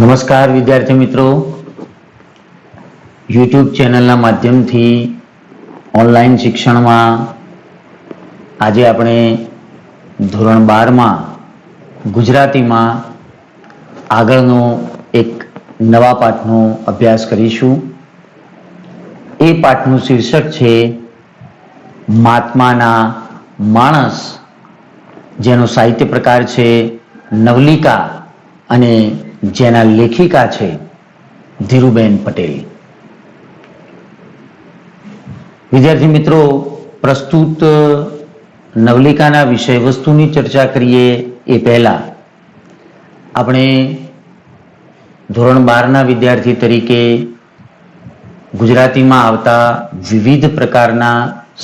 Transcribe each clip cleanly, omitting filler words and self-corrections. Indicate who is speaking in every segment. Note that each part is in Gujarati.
Speaker 1: નમસ્કાર વિદ્યાર્થી મિત્રો, યુટ્યુબ ચેનલના માધ્યમથી ઓનલાઈન શિક્ષણમાં આજે આપણે ધોરણ 12માં ગુજરાતીમાં આગળનો એક નવા પાઠનો અભ્યાસ કરીશું. એ પાઠનું શીર્ષક છે મહાત્માના માણસ, જેનો સાહિત્ય પ્રકાર છે નવલિકા અને જેના લેખિકા છે ધીરુબેન પટેલ. વિદ્યાર્થી મિત્રો, પ્રસ્તુત નવલિકાના વિષય વસ્તુની ચર્ચા કરીએ એ પહેલા આપણે ધોરણ 12ના વિદ્યાર્થી તરીકે ગુજરાતીમાં આવતા વિવિધ પ્રકારના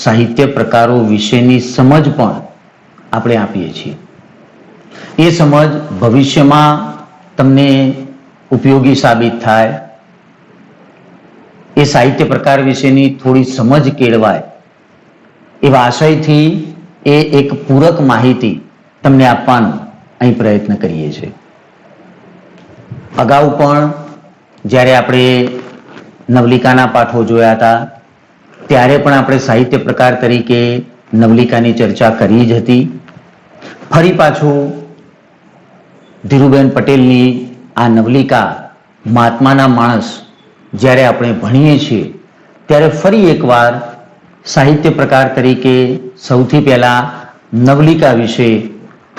Speaker 1: સાહિત્ય પ્રકારો વિશેની સમજ પણ આપણે આપીએ છીએ. એ સમજ ભવિષ્યમાં તમને ઉપયોગી સાબિત થાય, એ સાહિત્ય પ્રકાર વિશેની થોડી સમજ કેળવાય એવા આશયથી એ એક પૂરક માહિતી તમને આપવાનો અહીં પ્રયત્ન કરીએ છીએ. અગાઉ પણ જ્યારે આપણે નવલિકાના પાઠો જોયા હતા ત્યારે પણ આપણે સાહિત્ય પ્રકાર તરીકે નવલિકાની ચર્ચા કરી જ હતી. ફરી પાછું ધીરુબેન પટેલની આ નવલિકા મહાત્માના માણસ જ્યારે આપણે ભણીએ છીએ ત્યારે ફરી એકવાર સાહિત્ય પ્રકાર તરીકે સૌથી પહેલા નવલિકા વિશે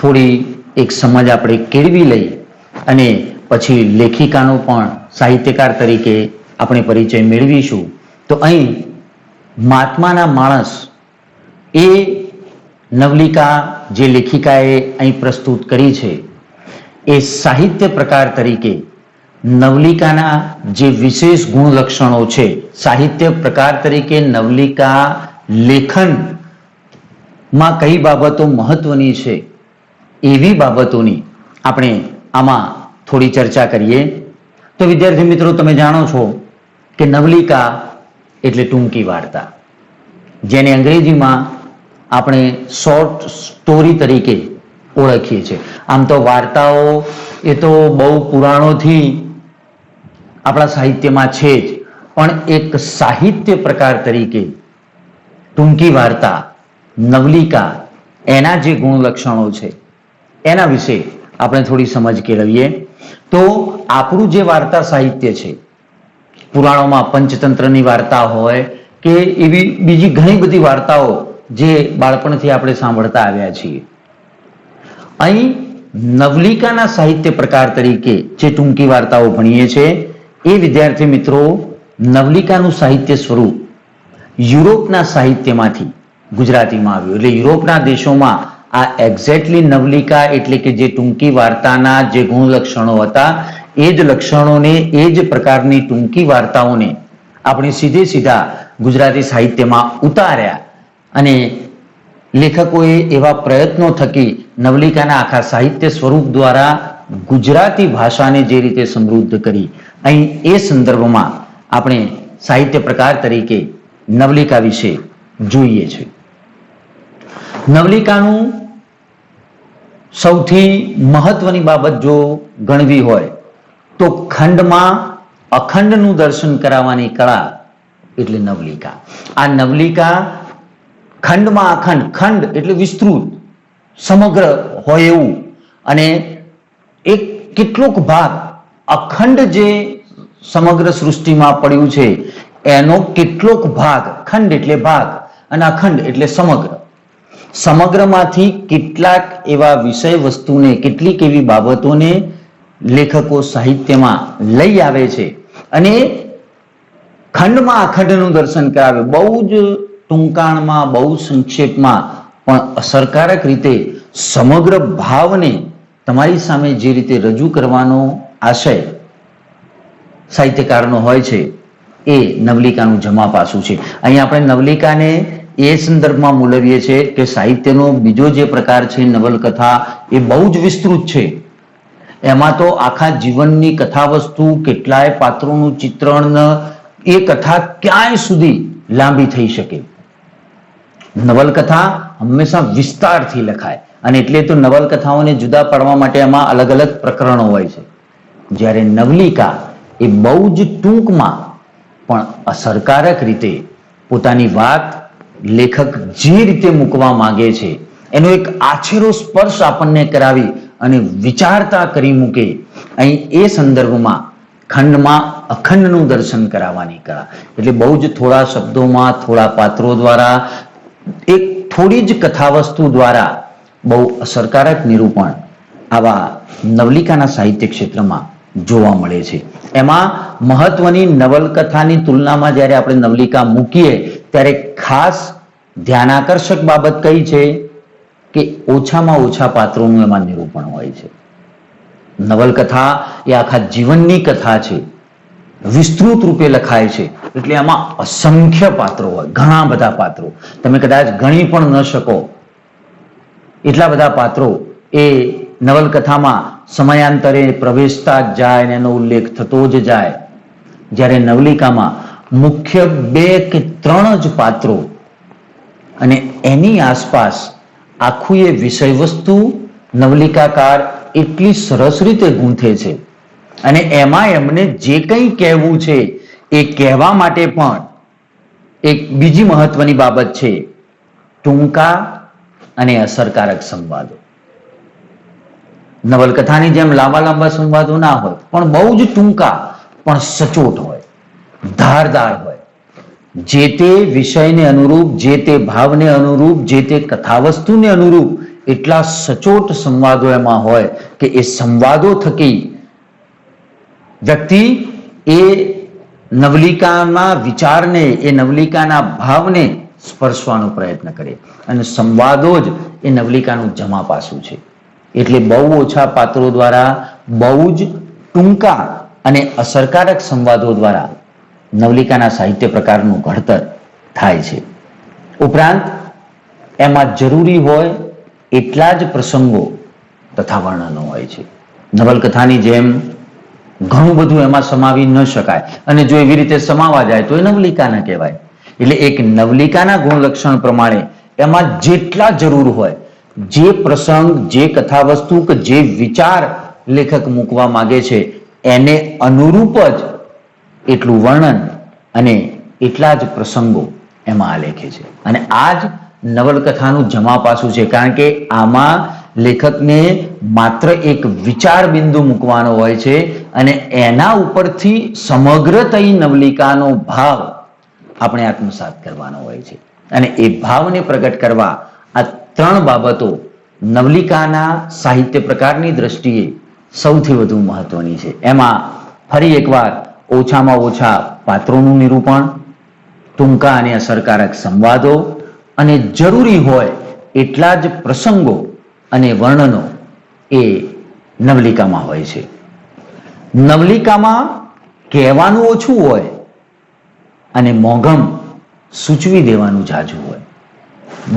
Speaker 1: થોડી એક સમજ આપણે કેળવી લઈ અને પછી લેખિકાનો પણ સાહિત્યકાર તરીકે આપણે પરિચય મેળવીશું. તો અહીં મહાત્માના માણસ એ નવલિકા જે લેખિકાએ અહીં પ્રસ્તુત કરી છે એ સાહિત્ય પ્રકાર તરીકે નવલિકાના જે વિશેષ ગુણ લક્ષણો છે, સાહિત્ય પ્રકાર તરીકે નવલિકા લેખનમાં કઈ બાબતો મહત્વની છે એવી બાબતોની આપણે આમાં થોડી ચર્ચા કરીએ. તો વિદ્યાર્થી મિત્રો, તમે જાણો છો કે નવલિકા એટલે ટૂંકી વાર્તા, જેને અંગ્રેજીમાં આપણે શોર્ટ સ્ટોરી તરીકે ઓળખીએ છીએ. આમ તો વાર્તાઓ એ તો બહુ પુરાણોથી આપણા સાહિત્યમાં છે જ, પણ એક સાહિત્ય પ્રકાર તરીકે ટૂંકી વાર્તા, નવલિકા, એના જે ગુણ લક્ષણો છે એના વિશે આપણે થોડી સમજ કેળવીએ. તો આપણું જે વાર્તા સાહિત્ય છે, પુરાણોમાં પંચતંત્રની વાર્તા હોય કે એવી બીજી ઘણી બધી વાર્તાઓ જે બાળપણથી આપણે સાંભળતા આવ્યા છીએ, અહીં નવલિકાના સાહિત્ય પ્રકાર તરીકે જે ટૂંકી વાર્તાઓ ભણીએ છીએ એ વિદ્યાર્થી મિત્રો નવલિકાનું સાહિત્ય સ્વરૂપ યુરોપના સાહિત્યમાંથી ગુજરાતીમાં આવ્યું. એટલે યુરોપના દેશોમાં આ એક્ઝેક્ટલી નવલિકા એટલે કે જે ટૂંકી વાર્તાના જે ગુણ લક્ષણો હતા એ જ લક્ષણોને, એ જ પ્રકારની ટૂંકી વાર્તાઓને આપણે સીધા ગુજરાતી સાહિત્યમાં ઉતાર્યા અને લેખકોએ એવા પ્રયત્નો થકી નવલિકાના આખા સાહિત્ય સ્વરૂપ દ્વારા ગુજરાતી ભાષાને જે રીતે સમૃદ્ધ કરી, અહીં એ સંદર્ભમાં આપણે સાહિત્ય પ્રકાર તરીકે નવલિકા વિશે જોઈએ છે. નવલિકાનું સૌથી મહત્વની બાબત જો ગણવી હોય તો ખંડમાં અખંડનું દર્શન કરાવવાની કળા એટલે નવલિકા. આ નવલિકા ખંડમાં અખંડ, ખંડ એટલે વિસ્તૃત, સમગ્ર હોય એવું, અને એક કેટલોક ભાગ અખંડ જે સમગ્ર સૃષ્ટિમાં પડ્યું છે એનો કેટલોક ભાગ, ખંડ એટલે ભાગ અને અખંડ એટલે સમગ્ર, સમગ્રમાંથી કેટલાક એવા વિષય વસ્તુને, કેટલીક એવી બાબતોને લેખકો સાહિત્યમાં લઈ આવે છે અને ખંડમાં અખંડનું દર્શન કરાવે. બહુ જ ટૂંકાણમાં, બહુ સંક્ષેપમાં, પણ અસરકારક રીતે સમગ્ર ભાવને તમારી સામે જે રીતે રજૂ કરવાનો આશય સાહિત્યકારનો હોય છે એ નવલિકાનું જમા પાસું છે. અહીં આપણે નવલિકાને એ સંદર્ભમાં મૂલવીએ છીએ કે સાહિત્યનો બીજો જે પ્રકાર છે નવલકથા, એ બહુ જ વિસ્તૃત છે. એમાં તો આખા જીવનની કથા વસ્તુ, કેટલાય પાત્રોનું ચિત્રણ, એ કથા ક્યાંય સુધી લાંબી થઈ શકે. નવલકથા હંમેશા વિસ્તારથી લખાય અને એટલે તો નવલકથાઓને જુદા પાડવા માટે એમાં અલગ અલગ પ્રકરણો હોય છે. જ્યારે નવલિકા એ બહુ જ ટૂંકમાં પણ અસરકારક રીતે પોતાની વાત લેખક જે રીતે મૂકવા માંગે છે એનો એક આછેરો સ્પર્શ આપણને કરાવી અને વિચારતા કરી મૂકે. અહીં એ સંદર્ભમાં ખંડમાં અખંડનું દર્શન કરાવવાની કળા. એટલે બહુ જ થોડા શબ્દોમાં, થોડા પાત્રો દ્વારા, એક થોડી જ કથાવસ્તુ દ્વારા બહુ અસરકારક નિરૂપણ આવા નવલિકાના સાહિત્ય ક્ષેત્રમાં જોવા મળે છે. એમાં મહત્વની નવલકથાની તુલનામાં જ્યારે આપણે નવલિકા મૂકીએ ત્યારે ખાસ ધ્યાનાકર્ષક બાબત કઈ છે કે ઓછામાં ઓછા પાત્રોનું એમાં નિરૂપણ હોય છે. નવલકથા એ આખા જીવનની કથા છે, વિસ્તૃત રૂપે લખાય છે, એટલે એમાં અસંખ્ય પાત્રો હોય, ઘણા બધા પાત્રો, તમે કદાચ ગણી પણ ન શકો એટલા બધા પાત્રો એ નવલકથામાં સમયાંતરે પ્રવેશતા જ જાય અને એનો ઉલ્લેખ થતો જ જાય. જ્યારે નવલિકામાં મુખ્ય 2 કે 3 જ પાત્રો અને એની આસપાસ આખું એ વિષય વસ્તુ નવલિકાકાર એટલી સરસ રીતે ગૂંથે છે અને એમાં એમને જે કંઈ કહેવું છે એ કહેવા માટે પણ એક બીજી મહત્વની બાબત છે, ટૂંકા અને અસરકારક સંવાદો. નવલકથાની જેમ લાંબા લાંબા સંવાદો ના હોય, પણ બહુ જ ટૂંકા પણ સચોટ હોય, ધારદાર હોય. જે તે વિષયને અનુરૂપ, જે તે ભાવને અનુરૂપ, જે તે કથાવસ્તુને અનુરૂપ એટલા સચોટ સંવાદો એમાં હોય કે એ સંવાદો થકી વ્યક્તિ એ નવલિકાના વિચારને, એ નવલિકાના ભાવને સ્પર્શવાનો પ્રયત્ન કરે અને સંવાદો જ એ નવલિકાનું જમા પાસું છે. એટલે બહુ ઓછા પાત્રો દ્વારા, બહુ જ ટૂંકા અને અસરકારક સંવાદો દ્વારા નવલિકાના સાહિત્ય પ્રકારનું ઘડતર થાય છે. ઉપરાંત એમાં જરૂરી હોય એટલા જ પ્રસંગો તથા વર્ણનો હોય છે. નવલકથાની જેમ ઘણું બધું એમાં સમાવી ન શકાય અને જો એવી રીતે સમાવા જાય તો એ નવલિકા ન કહેવાય. એટલે એક નવલિકાના ગુણલક્ષણ પ્રમાણે એમાં જેટલા જરૂર હોય, જે પ્રસંગ, જે કથાવસ્તુ કે જે વિચાર લેખક મૂકવા માંગે છે એને અનુરૂપ જ એટલું વર્ણન અને એટલા જ પ્રસંગો એમાં આલેખે છે. અને આ જ નવલકથાનું જમા પાસું છે, કારણ કે આમાં લેખકને માત્ર એક વિચાર બિંદુ મૂકવાનો હોય છે અને એના ઉપરથી સમગ્રતઈ નવલિકાનો ભાવ આપણે આત્મસાત કરવાનો હોય છે. અને એ ભાવને પ્રગટ કરવા આ 3 બાબતો નવલિકાના સાહિત્ય પ્રકારની દ્રષ્ટિએ સૌથી વધુ મહત્વની છે. એમાં ફરી એકવાર ઓછામાં ઓછા પાત્રોનું નિરૂપણ, ટૂંકા અને અસરકારક સંવાદો અને જરૂરી હોય એટલા જ પ્રસંગો અને વર્ણનો એ નવલિકામાં હોય છે. નવલિકામાં કહેવાનું ઓછું હોય અને મોઘમ સૂચવી દેવાનું ઝાઝું હોય.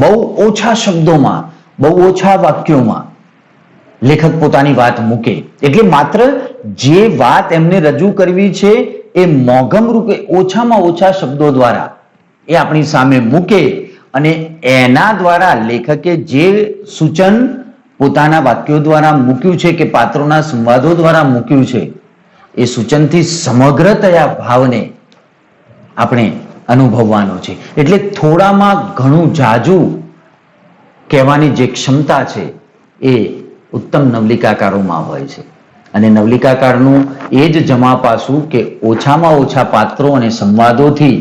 Speaker 1: બહુ ઓછા શબ્દોમાં, બહુ ઓછા વાક્યોમાં લેખક પોતાની વાત મૂકે. એટલે માત્ર જે વાત એમને રજૂ કરવી છે એ મોઘમ રૂપે ઓછામાં ઓછા શબ્દો દ્વારા એ આપણી સામે મૂકે અને એના દ્વારા લેખકે જે સૂચન પોતાના વાક્યો દ્વારા મૂક્યું છે કે પાત્રોના સંવાદો દ્વારા મૂક્યું છે એ સૂચનથી સમગ્રતયા ભાવને આપણે અનુભવવાનો છે. એટલે થોડામાં ઘણું જાજુ કહેવાની જે ક્ષમતા છે એ ઉત્તમ નવલિકાકારોમાં હોય છે. અને નવલિકાકારનું એ જ જમા પાસું કે ઓછામાં ઓછા પાત્રો અને સંવાદોથી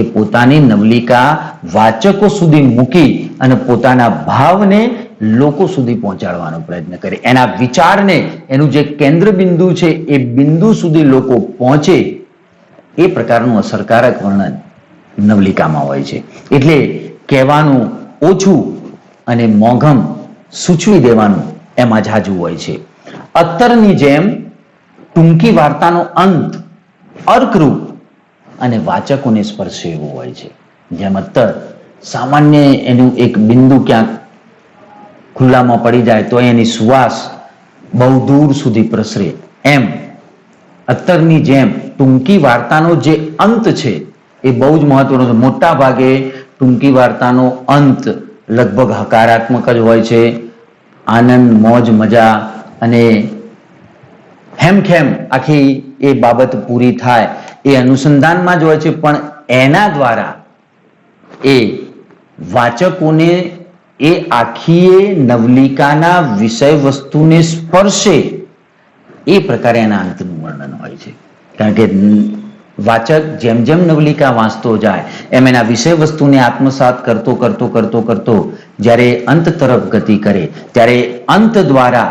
Speaker 1: એ પોતાની નવલિકા વાચકો સુધી મૂકી અને પોતાના ભાવને લોકો સુધી પહોંચાડવાનો પ્રયત્ન કરે. એના વિચારને, એનું જે કેન્દ્ર બિંદુ છે એ બિંદુ સુધી લોકો પહોંચે એ પ્રકારનું અસરકારક વર્ણન નવલિકામાં હોય છે. એટલે કહેવાનું ઓછું અને મોઘમ સૂચવી દેવાનું એમાં ઝાઝું હોય છે. અત્તરની જેમ ટૂંકી વાર્તાનો અંત અર્કરૂપ અને વાચકોને સ્પર્શે એવું હોય છે. જેમ અત્તર સામાન્ય એનું એક બિંદુ ક્યાંક ખુલ્લામાં પડી જાય તો એની સુવાસ બહુ દૂર સુધી પ્રસરે, એમ અત્તરની જેમ ટૂંકી વાર્તાનો જે અંત છે એ બહુ જ મહત્વનો છે. મોટા ભાગે ટૂંકી વાર્તાનો અંત લગભગ હકારાત્મક જ હોય છે. આનંદ, મોજ, મજા અને હેમખેમ આખી એ બાબત પૂરી થાય એ અનુસંધાનમાં જ હોય છે, પણ એના દ્વારા એ વાચકોને એ આખી નવલિકાના વિષય વસ્તુને સ્પર્શે એ પ્રકારે એના અંતનું વર્ણન હોય છે. કારણ કે વાચક જેમ જેમ નવલિકા વાંચતો જાય એમ એના વિષય વસ્તુને આત્મસાત કરતો કરતો કરતો કરતો જ્યારે અંત તરફ ગતિ કરે ત્યારે અંત દ્વારા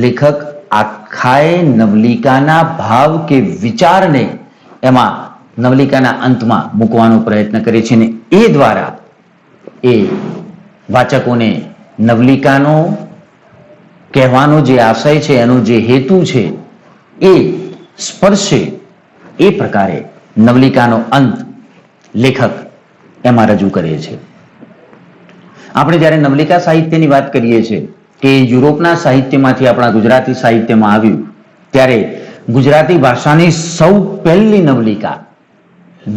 Speaker 1: લેખક આખાએ નવલિકાના ભાવ કે વિચારને એમાં નવલિકાના અંતમાં મૂકવાનો પ્રયત્ન કરે છે ને એ દ્વારા એ વાચકોને નવલિકાનો કહેવાનો જે આશય છે, એનો જે હેતુ છે એ સ્પર્શે એ પ્રકારે નવલિકાનો અંત લેખક એમાં રજૂ કરે છે. આપણે જ્યારે નવલિકા સાહિત્યની વાત કરીએ છીએ કે યુરોપના સાહિત્યમાંથી આપણા ગુજરાતી સાહિત્યમાં આવ્યું, ત્યારે ગુજરાતી ભાષાની સૌ પહેલી નવલિકા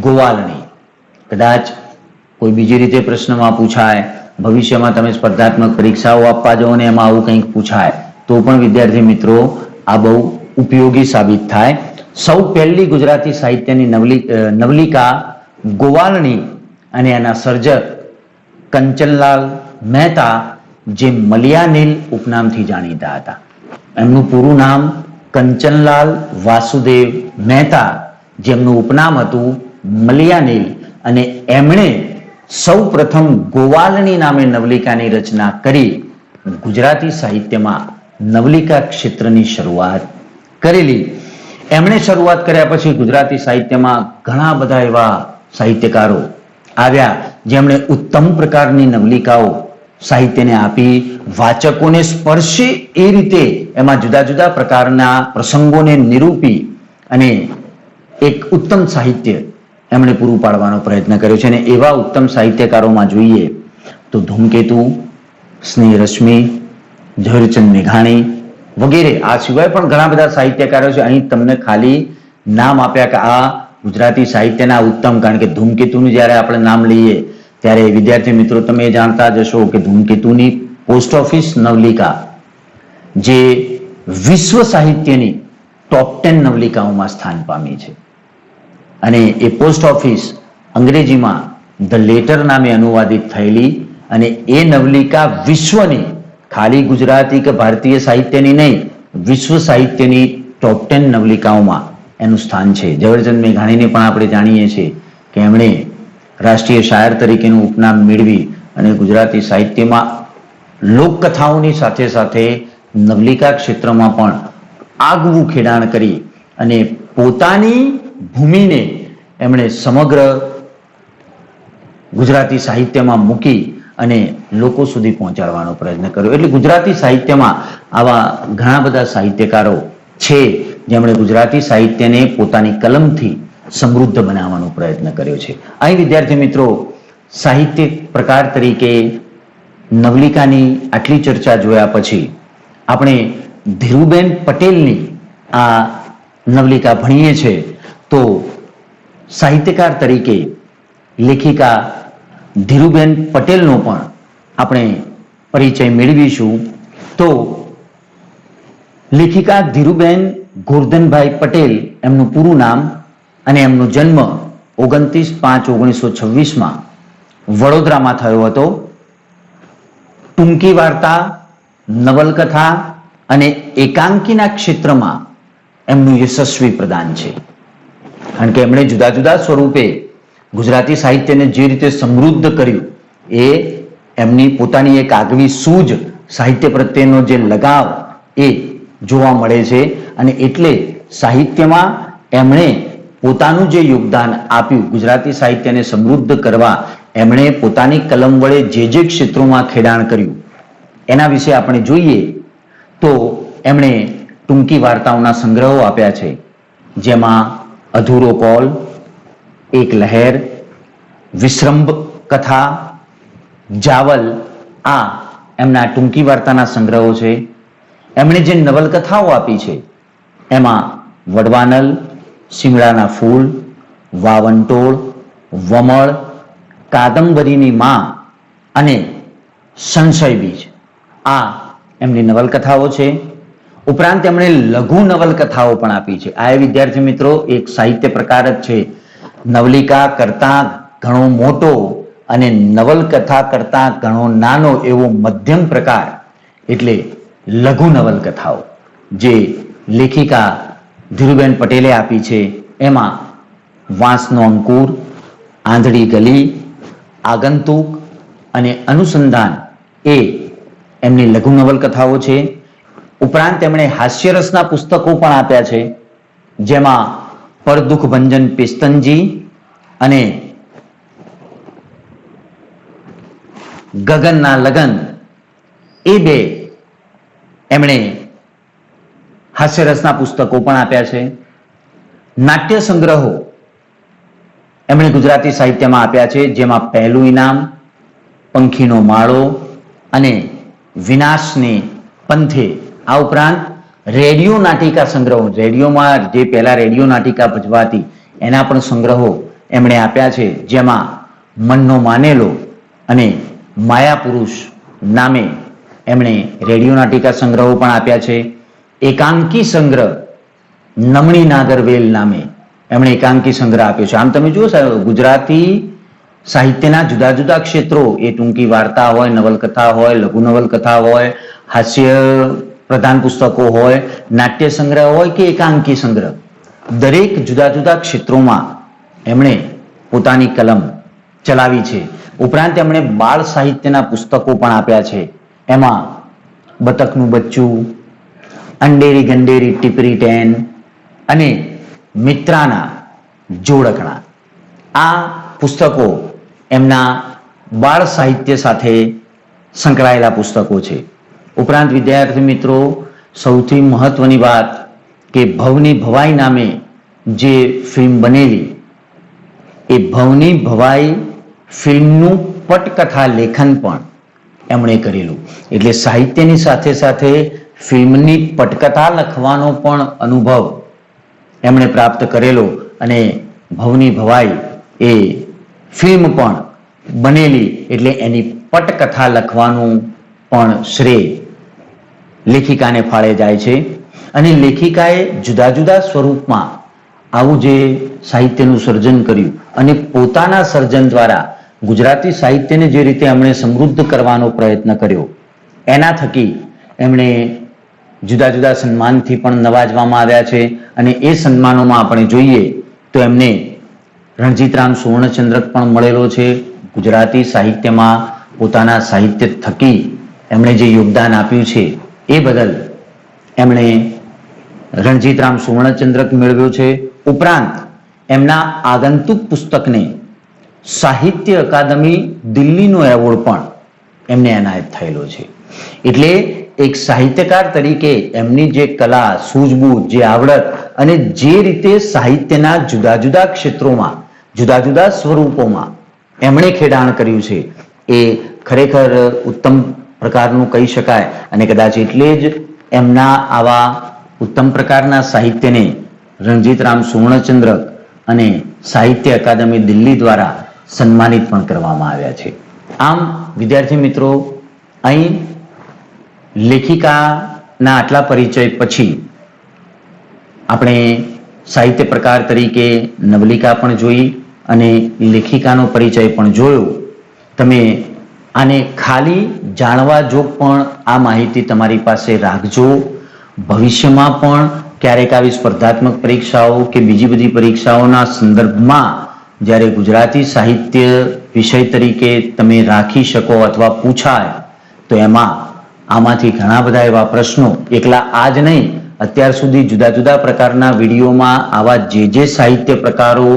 Speaker 1: ગોવાલણી. કદાચ કોઈ બીજી રીતે પ્રશ્નમાં પૂછાય, ભવિષ્યમાં તમે સ્પર્ધાત્મક પરીક્ષાઓ આપવા જાઓ ને એમાં આવું કંઈક પૂછાય તો પણ વિદ્યાર્થી મિત્રો આ બહુ ઉપયોગી સાબિત થાય. સૌ પહેલી ગુજરાતી સાહિત્યની નવલિકા ગોવાલણી અને એના સર્જક કંચનલાલ મહેતા, જે મલિયાનીલ ઉપનામથી જાણીતા હતા. એમનું પૂરું નામ કંચનલાલ વાસુદેવ મહેતા, જેમનું ઉપનામ હતું મલિયાનીલ, અને એમણે સૌ પ્રથમ ગોવાલણી નામે નવલિકાની રચના કરી ગુજરાતી સાહિત્યમાં નવલિકા ક્ષેત્રની શરૂઆત કરેલી. એમણે શરૂઆત કર્યા પછી ગુજરાતી સાહિત્યમાં ઘણા બધા એવા સાહિત્યકારો આવ્યા જેમણે ઉત્તમ પ્રકારની નવલિકાઓ સાહિત્યને આપી, વાચકોને સ્પર્શે એ રીતે એમાં જુદા જુદા પ્રકારના પ્રસંગોને નિરૂપી અને એક ઉત્તમ સાહિત્ય એમણે પૂરું પાડવાનો પ્રયત્ન કર્યો છે. અને એવા ઉત્તમ સાહિત્યકારોમાં જોઈએ તો ધૂમકેતુ, સ્નેહરશ્મિ, ઝવેરચંદ મેઘાણી વગેરે. આ સિવાય પણ ઘણા બધા સાહિત્યકારો છે. અહીં તમને ખાલી નામ આપ્યા કે આ ગુજરાતી સાહિત્યના ઉત્તમ, કારણ કે ધૂમકેતુનું જ્યારે આપણે નામ લઈએ ત્યારે વિદ્યાર્થી મિત્રો તમે જાણતા જ હશો કે ધૂમકેતુની પોસ્ટ ઓફિસ નવલિકા જે વિશ્વ સાહિત્યની ટોપ 10 નવલિકાઓમાં સ્થાન પામી છે. અને એ પોસ્ટ ઓફિસ અંગ્રેજીમાં ધ લેટર નામે અનુવાદિત થયેલી, અને એ નવલિકા વિશ્વની, ખાલી ગુજરાતી કે ભારતીય સાહિત્યની નહીં, વિશ્વ સાહિત્યની ટોપ 10 નવલિકાઓમાં એનું સ્થાન છે. ઝવેરચંદ મેઘાણીને પણ આપણે જાણીએ છીએ કે એમણે રાષ્ટ્રીય શાયર તરીકેનું ઉપનામ મેળવી અને ગુજરાતી સાહિત્યમાં લોકકથાઓની સાથે સાથે નવલિકા ક્ષેત્રમાં પણ આગવું ખેડાણ કરી અને પોતાની ભૂમિને એમણે સમગ્ર ગુજરાતી સાહિત્યમાં મૂકી અને લોકો સુધી પહોંચાડવાનો પ્રયત્ન કર્યો. એટલે ગુજરાતી સાહિત્યમાં આવા ઘણા બધા સાહિત્યકારો છે જેમણે ગુજરાતી સાહિત્યને પોતાની કલમથી સમૃદ્ધ બનાવવાનો પ્રયત્ન કર્યો છે. અહીં વિદ્યાર્થી મિત્રો સાહિત્ય પ્રકાર તરીકે નવલિકાની આટલી ચર્ચા જોયા પછી આપણે ધીરુબેન પટેલની આ નવલિકા ભણીએ છીએ તો સાહિત્યકાર તરીકે લેખિકા ધીરુબેન પટેલનો પણ આપણે પરિચય મેળવીશું. તો લેખિકા ધીરુબેન ગોરધનભાઈ પટેલ એમનું પૂરું નામ, અને એમનો જન્મ 29/5/1926 વડોદરામાં થયો હતો. ટૂંકી વાર્તા, નવલકથા અને એકાંકીના ક્ષેત્રમાં એમનું યશસ્વી પ્રદાન છે. કારણ કે એમણે જુદા જુદા સ્વરૂપે ગુજરાતી સાહિત્યને જે રીતે સમૃદ્ધ કર્યું એ એમની પોતાની એક આગવી સૂઝ, સાહિત્ય પ્રત્યેનો જે લગાવ એ જોવા મળે છે. અને એટલે સાહિત્યમાં એમણે પોતાનું જે યોગદાન આપ્યું ગુજરાતી સાહિત્યને સમૃદ્ધ કરવા, એમણે પોતાની કલમ વડે જે ક્ષેત્રોમાં ખેડાણ કર્યું એના વિશે આપણે જોઈએ તો એમણે ટૂંકી વાર્તાઓના સંગ્રહો આપ્યા છે, જેમાં અધૂરો કોલ, એક લહેર, વિશ્રંભ કથા, જાવલ, આ એમના ટૂંકી વાર્તાના સંગ્રહો છે. એમણે જે નવલકથાઓ આપી છે એમાં વડવાનલ, શિમળાના ફૂલ, વાવંટોળ, વમળ, કાદંબરીની માં અને સંશય બીજ, આ એમની નવલકથાઓ છે. ઉપરાંત તેમણે લઘુ નવલકથાઓ પણ આપી છે. આ વિદ્યાર્થી મિત્રો એક સાહિત્ય પ્રકાર જ છે. નવલિકા કરતા ઘણો મોટો અને નવલકથા કરતા ઘણો નાનો એવો મધ્યમ પ્રકાર એટલે લઘુ નવલકથાઓ જે લેખિકા ધીરુબેન પટેલે આપી છે. એમાં વાંસનો અંકુર, આંધળી ગલી, આગંતુક અને અનુસંધાન એ એમની લઘુ નવલકથાઓ છે. ઉપરાંત તેમણે હાસ્યરસના પુસ્તકો પણ આપ્યા છે, જેમાં પરદુખ ભંજન પિસ્તનજી અને ગગનના લગન એ બે એમણે હાસ્યરસના પુસ્તકો પણ આપ્યા છે. નાટ્ય સંગ્રહો એમણે ગુજરાતી સાહિત્યમાં આપ્યા છે, જેમાં પહેલું ઇનામ, પંખીનો માળો અને વિનાશની પંથે. આ ઉપરાંત રેડિયો નાટિકા સંગ્રહો, રેડિયોમાં જે પહેલા રેડિયો નાટિકા ભજવાતી એના પણ સંગ્રહો એમણે આપ્યા છે, જેમાં મનનો માનેલો અને માયા પુરુષ નામે એમણે રેડિયો નાટિકા સંગ્રહો પણ આપ્યા છે. એકાંકી સંગ્રહ નમણી નાગરવેલ નામે એમણે એકાંકી સંગ્રહ આપ્યો છે. આમ તમે જુઓ ગુજરાતી સાહિત્યના જુદા જુદા ક્ષેત્રો, એ ટૂંકી વાર્તા હોય, નવલકથા હોય, લઘુ નવલકથા હોય, હાસ્ય પ્રધાન પુસ્તકો હોય, નાટ્ય સંગ્રહ હોય કે એકાંકી સંગ્રહ, દરેક જુદા જુદા ક્ષેત્રોમાં એમણે પોતાની કલમ ચલાવી છે. ઉપરાંત એમણે બાળ સાહિત્યના પુસ્તકો પણ આપ્યા છે. એમાં બતકનું બચ્ચું, અંડેરી ગંડેરી ટીપરી ટેન અને મિત્રાના જોડકણા, આ પુસ્તકો એમના બાળ સાહિત્ય સાથે સંકળાયેલા પુસ્તકો છે. ઉપરાંત વિદ્યાર્થી મિત્રો, સૌથી મહત્વની વાત કે ભવની ભવાઈ નામે જે ફિલ્મ બનેલી, એ ભવની ભવાઈ ફિલ્મનું પટકથા લેખન પણ એમણે કરેલું. એટલે સાહિત્યની સાથે સાથે ફિલ્મની પટકથા લખવાનો પણ અનુભવ એમણે પ્રાપ્ત કરેલો અને ભવની ભવાઈ એ ફિલ્મ પણ બનેલી, એટલે એની પટકથા લખવાનું પણ શ્રેય લેખિકાને ફાળે જાય છે. અને લેખિકાએ જુદા જુદા સ્વરૂપમાં આવું જે સાહિત્યનું સર્જન કર્યું અને પોતાના સર્જન દ્વારા ગુજરાતી સાહિત્યને જે રીતે એમણે સમૃદ્ધ કરવાનો પ્રયત્ન કર્યો, એના થકી એમણે જુદા જુદા સન્માનથી પણ નવાજવામાં આવ્યા છે. અને એ સન્માનોમાં આપણે જોઈએ તો એમને રણજીતરામ સુવર્ણચંદ્રક પણ મળેલો છે. ગુજરાતી સાહિત્યમાં પોતાના સાહિત્ય થકી એમણે જે યોગદાન આપ્યું છે એ બદલ એમણે રણજીતરામ સુવર્ણચંદ્રક મેળવ્યો છે. ઉપરાંત એમના આગંતુક પુસ્તકને સાહિત્ય અકાદમી દિલ્હીનો એવોર્ડ પણ એમને એનાયત થયેલો છે. એટલે એક સાહિત્યકાર તરીકે એમની જે કલા, સૂઝબૂઝ, જે આવડત અને જે રીતે સાહિત્યના જુદા જુદા ક્ષેત્રોમાં, જુદા જુદા સ્વરૂપોમાં એમણે ખેડાણ કર્યું છે, એ ખરેખર ઉત્તમ પ્રકારનું કહી શકાય. અને કદાચ એટલે જ એમના આવા ઉત્તમ પ્રકારના સાહિત્યને રણજીતરામ સુવર્ણચંદ્રક અને સાહિત્ય અકાદમી દિલ્હી દ્વારા સન્માનિત પણ કરવામાં આવ્યા છે. આમ વિદ્યાર્થી મિત્રો, અહીં લેખિકાના આટલા પરિચય પછી આપણે સાહિત્ય પ્રકાર તરીકે નવલિકા પણ જોઈ અને લેખિકાનો પરિચય પણ જોયો. તમે આને ખાલી જાણવા જોગ પણ આ માહિતી તમારી પાસે રાખજો. ભવિષ્યમાં પણ ક્યારેક આવી સ્પર્ધાત્મક પરીક્ષાઓ કે બીજી બધી પરીક્ષાઓના સંદર્ભમાં જ્યારે ગુજરાતી સાહિત્ય વિષય તરીકે તમે રાખી શકો અથવા પૂછાય, તો એમાં આમાંથી ઘણા બધા એવા પ્રશ્નો, એકલા આ જ નહીં, અત્યાર સુધી જુદા જુદા પ્રકારના વિડીયોમાં આવા જે સાહિત્ય પ્રકારો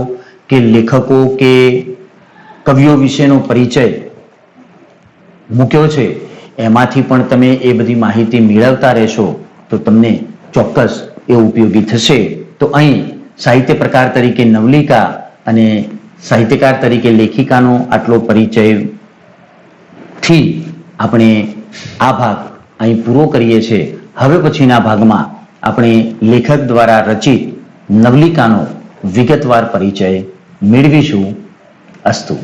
Speaker 1: કે લેખકો કે કવિઓ વિશેનો પરિચય મૂક્યો છે, એમાંથી પણ તમે એ બધી માહિતી મેળવતા રહેશો તો તમને ચોક્કસ એ ઉપયોગી થશે. તો અહીં સાહિત્ય પ્રકાર તરીકે નવલિકા અને સાહિત્યકાર તરીકે લેખિકાનો આટલો પરિચયથી આપણે આ ભાગ અહીં પૂરો કરીએ છીએ. હવે પછીના ભાગમાં આપણે લેખક દ્વારા રચિત નવલિકાનો વિગતવાર પરિચય મેળવીશું. અસ્તુ.